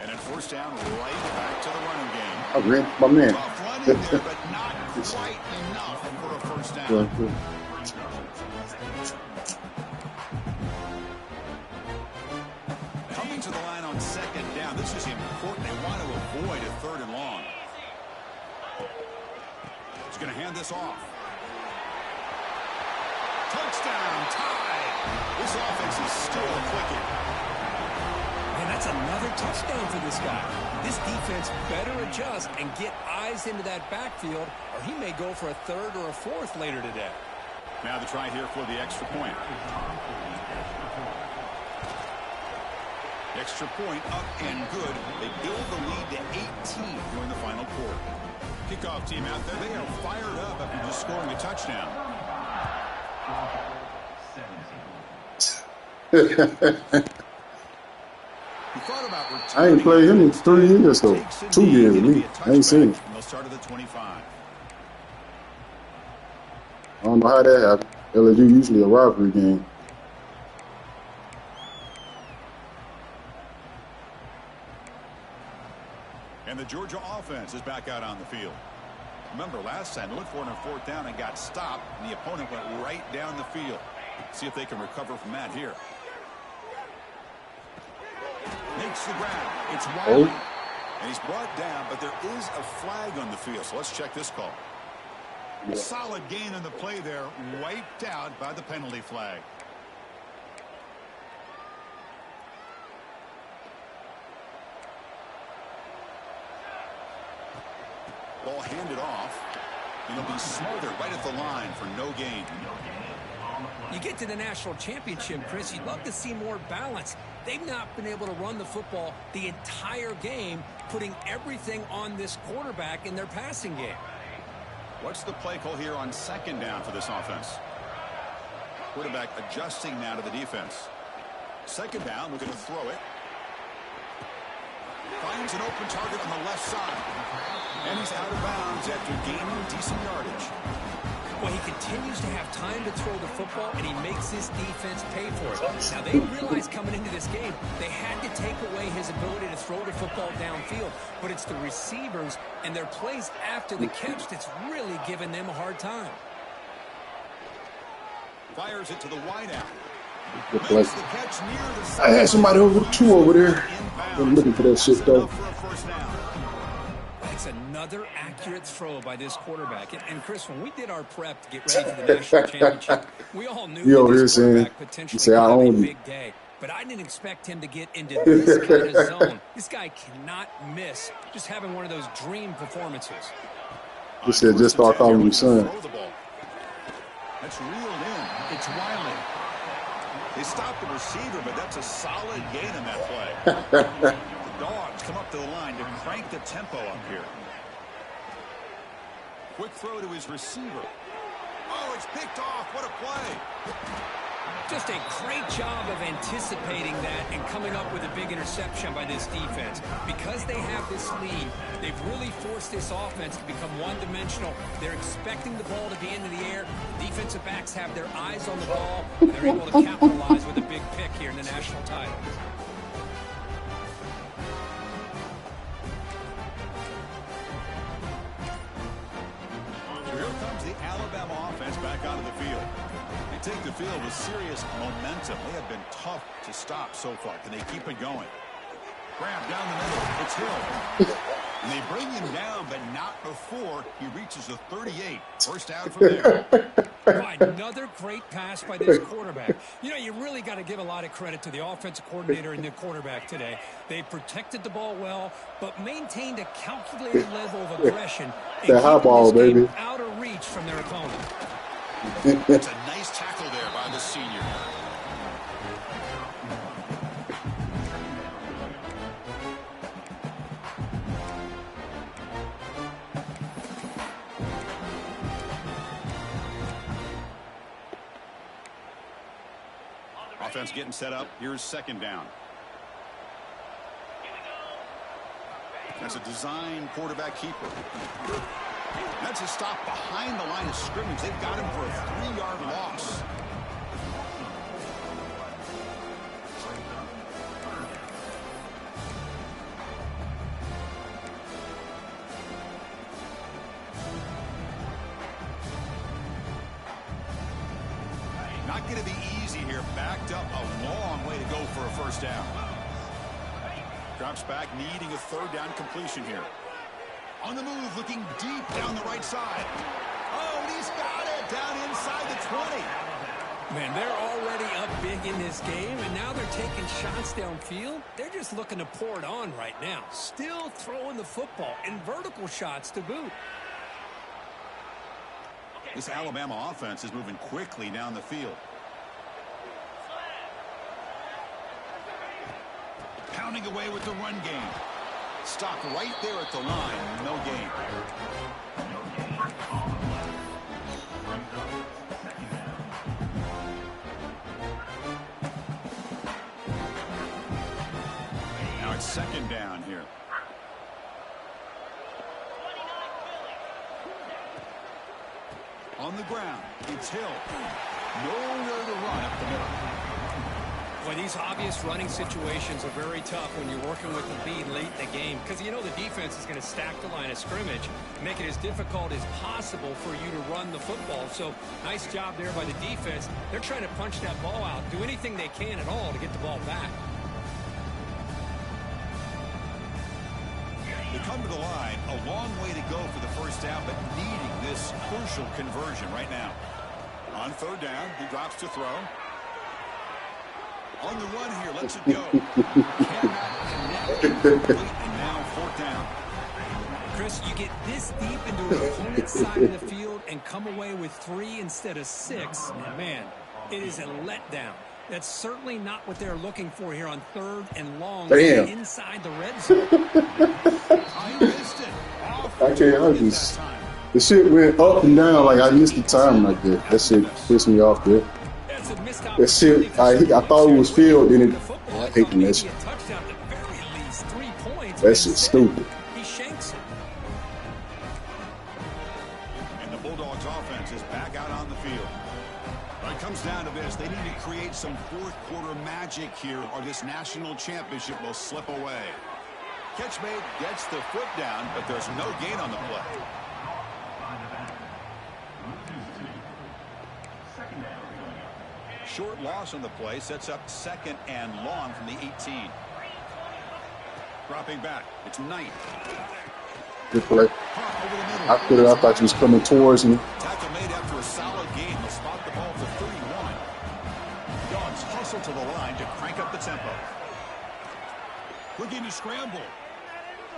[SPEAKER 1] And at 1st down, right back to the running game.
[SPEAKER 2] I ran my man.
[SPEAKER 1] Tough running there, but not quite enough for a 1st down. Coming to the line on 2nd down. This is important. They want to avoid a 3rd and long. He's going to hand this off. Touchdown, tied. This offense is still clicking.
[SPEAKER 5] And that's another touchdown for this guy. This defense better adjust and get eyes into that backfield, or he may go for a 3rd or a 4th later today.
[SPEAKER 1] Now the try here for the extra point. Extra point up and good. They build the lead to 18 during the final quarter. Kickoff team out there. They are fired up after just scoring a touchdown.
[SPEAKER 2] I ain't played him in 3 years, so 2 years at least. I ain't seen it.
[SPEAKER 1] They'll start at the 25.
[SPEAKER 2] I don't know how that happened. LSU usually a rivalry game.
[SPEAKER 1] And the Georgia offense is back out on the field. Remember last time, they looked for it on 4th down and got stopped, and the opponent went right down the field. See if they can recover from that here. Makes the grab. It's Wiley. And he's brought down, but there is a flag on the field. So let's check this call. Yeah. Solid gain on the play there. Wiped out by the penalty flag. Ball handed off. And he'll be smothered right at the line for no gain.
[SPEAKER 5] You get to the national championship, Chris, you'd love to see more balance. They've not been able to run the football the entire game, putting everything on this quarterback in their passing game.
[SPEAKER 1] What's the play call here on 2nd down for this offense? Quarterback adjusting now to the defense. 2nd down, looking to throw it. Finds an open target on the left side. And he's out of bounds after gaining decent yardage.
[SPEAKER 5] Well, he continues to have time to throw the football, and he makes his defense pay for it. Now, they realized coming into this game, they had to take away his ability to throw the football downfield, but it's the receivers and their plays after the catch that's really giving them a hard time.
[SPEAKER 1] Fires it to the wideout.
[SPEAKER 2] I had somebody over 2 over there. I'm looking for that shit, though.
[SPEAKER 5] That's another accurate throw by this quarterback. And Chris, when we did our prep to get ready for the national championship, we all knew that this quarterback potentially had a big day. But I didn't expect him to get into this kind of zone. This guy cannot miss just having one of those dream performances.
[SPEAKER 2] He said, just start calling you son.
[SPEAKER 1] That's reeled in. It's Wiley. They stopped the receiver, but that's a solid gain in that play. The Dogs come up to the line to crank the tempo up here. Quick throw to his receiver. Oh, it's picked off. What a play.
[SPEAKER 5] Just a great job of anticipating that and coming up with a big interception by this defense. Because they have this lead, they've really forced this offense to become one-dimensional. They're expecting the ball to be into the air. The defensive backs have their eyes on the ball, and they're able to capitalize with a big pick here in the national title.
[SPEAKER 1] So here comes the Alabama offense back onto the field. They take the field with serious momentum. They have been tough to stop so far. Can they keep it going? Grab down the middle. It's Hill. And they bring him down, but not before he reaches the 38. First down from there.
[SPEAKER 5] Another great pass by this quarterback. You know, you really got to give a lot of credit to the offensive coordinator and the quarterback today. They protected the ball well, but maintained a calculated level of aggression and keeping this game out of reach from their opponent.
[SPEAKER 1] It's a nice tackle there by the senior. Offense getting set up. Here's second down. That's a design quarterback keeper. That's a stop behind the line of scrimmage. They've got him for a 3-yard loss. Not going to be easy here. Backed up a long way to go for a first down. Drops back, needing a third down completion here. On the move, looking deep down the right side. Oh, and he's got it down inside the 20.
[SPEAKER 5] Man, they're already up big in this game, and now they're taking shots downfield. They're just looking to pour it on right now. Still throwing the football, and vertical shots to boot.
[SPEAKER 1] This Alabama offense is moving quickly down the field. Pounding away with the run game. Stopped right there at the line. No gain. Now it's second down here. On the ground, it's Hill. Nowhere to run up the middle.
[SPEAKER 5] Well, these obvious running situations are very tough when you're working with the lead late in the game because you know the defense is going to stack the line of scrimmage, make it as difficult as possible for you to run the football. So nice job there by the defense. They're trying to punch that ball out, do anything they can at all to get the ball back.
[SPEAKER 1] They come to the line, a long way to go for the first down, but needing this crucial conversion right now. On third down, he drops to throw. On the run here, lets it go. And now fourth down.
[SPEAKER 5] Chris, you get this deep into an opponent's side of the field and come away with 3 instead of 6. And man, it is a letdown. That's certainly not what they're looking for here on third and long inside the red zone.
[SPEAKER 1] I missed it.
[SPEAKER 2] I can't just. The shit went up and down like I missed the time like that. That shit pissed me off there. That shit, I thought it was field, then it, I hate that shit. That shit's stupid.
[SPEAKER 5] He shanks it.
[SPEAKER 1] And the Bulldogs offense is back create some fourth-quarter magic here, or this national championship will slip away. Catch made, gets the foot down, but there's no gain on the play. Short loss on the play sets up 2nd and long from the 18. Dropping back, it's Knight.
[SPEAKER 2] Good play. I thought he was coming towards me.
[SPEAKER 1] Tackle made after a solid game. He'll spot the ball for 31. Dogs hustle to the line to crank up the tempo. Looking to scramble.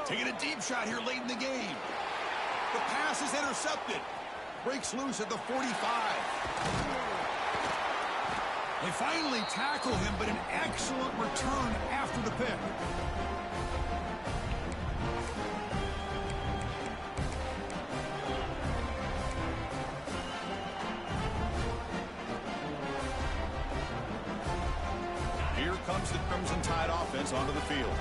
[SPEAKER 1] Taking a deep shot here late in the game. The pass is intercepted. Breaks loose at the 45. They finally tackle him, but an excellent return after the pick. Here comes the Crimson Tide offense onto the field.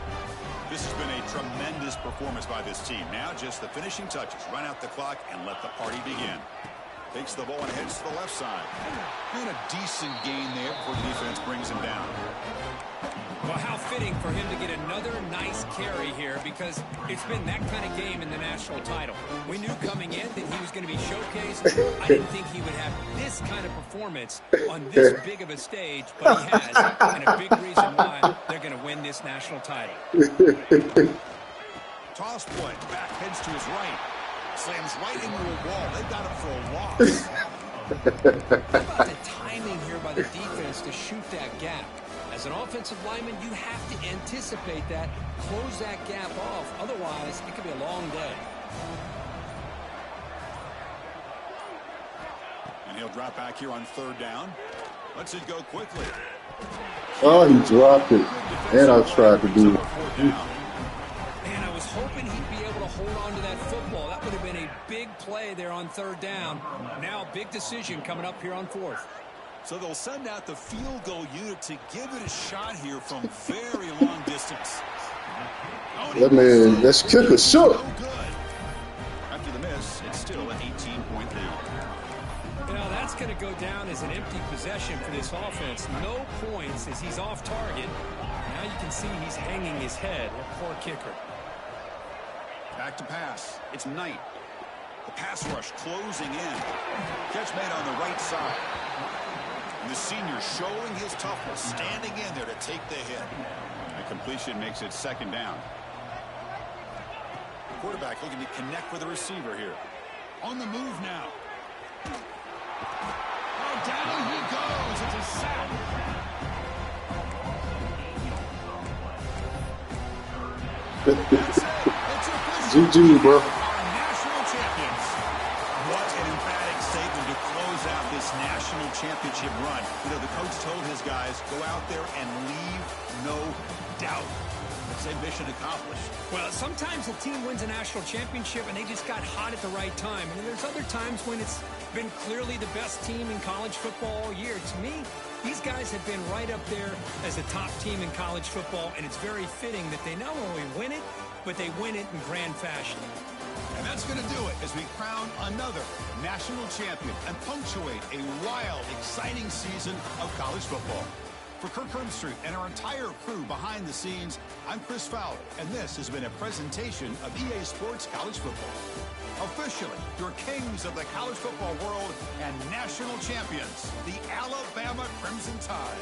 [SPEAKER 1] This has been a tremendous performance by this team. Now just the finishing touches. Run out the clock and let the party begin. Takes the ball and heads to the left side. And a decent gain there before the defense brings him down.
[SPEAKER 5] Well, how fitting for him to get another nice carry here, because it's been that kind of game in the national title. We knew coming in that he was going to be showcased. I didn't think he would have this kind of performance on this big of a stage, but he has, and a big reason why they're going to win this national title.
[SPEAKER 1] Toss play. Back heads to his right. Slams right into a wall. They got him for a loss.
[SPEAKER 5] How about the timing here by the defense to shoot that gap? As an offensive lineman, you have to anticipate that, close that gap off. Otherwise, it could be a long day.
[SPEAKER 1] And he'll drop back here on 3rd down. Lets it go quickly.
[SPEAKER 2] Oh, he dropped it. And I tried to do it.
[SPEAKER 5] And I was hoping he'd be able to hold on to that football. That would have been a big play there on 3rd down. Now, big decision coming up here on 4th.
[SPEAKER 1] So they'll send out the field goal unit to give it a shot here from very long distance.
[SPEAKER 2] That man, that's kicker shook.
[SPEAKER 1] No good. After the miss, it's still an 18-point lead.
[SPEAKER 5] Now that's going to go down as an empty possession for this offense. No points as he's off target. Now you can see he's hanging his head. Poor kicker.
[SPEAKER 1] Back to pass. It's Knight. The pass rush closing in. Catch made on the right side. And the senior showing his toughness, standing in there to take the hit. A completion makes it 2nd down. Quarterback looking to connect with the receiver here. On the move now. Oh, down he goes. It's a sack. That's it. It's official.
[SPEAKER 2] GG, bro.
[SPEAKER 1] Our national champions. What an emphatic statement to close out this national championship run. You know, the coach told his guys, go out there and leave no doubt. It's a mission accomplished.
[SPEAKER 5] Well, sometimes a team wins a national championship and they just got hot at the right time. And then there's other times when it's been clearly the best team in college football all year. To me, these guys have been right up there as a top team in college football, and it's very fitting that they not only win it, but they win it in grand fashion.
[SPEAKER 1] And that's going to do it as we crown another national champion and punctuate a wild, exciting season of college football. For Kirk Herbstreit and our entire crew behind the scenes, I'm Chris Fowler, and this has been a presentation of EA Sports College Football. Officially, your kings of the college football world and national champions, the Alabama Crimson Tide.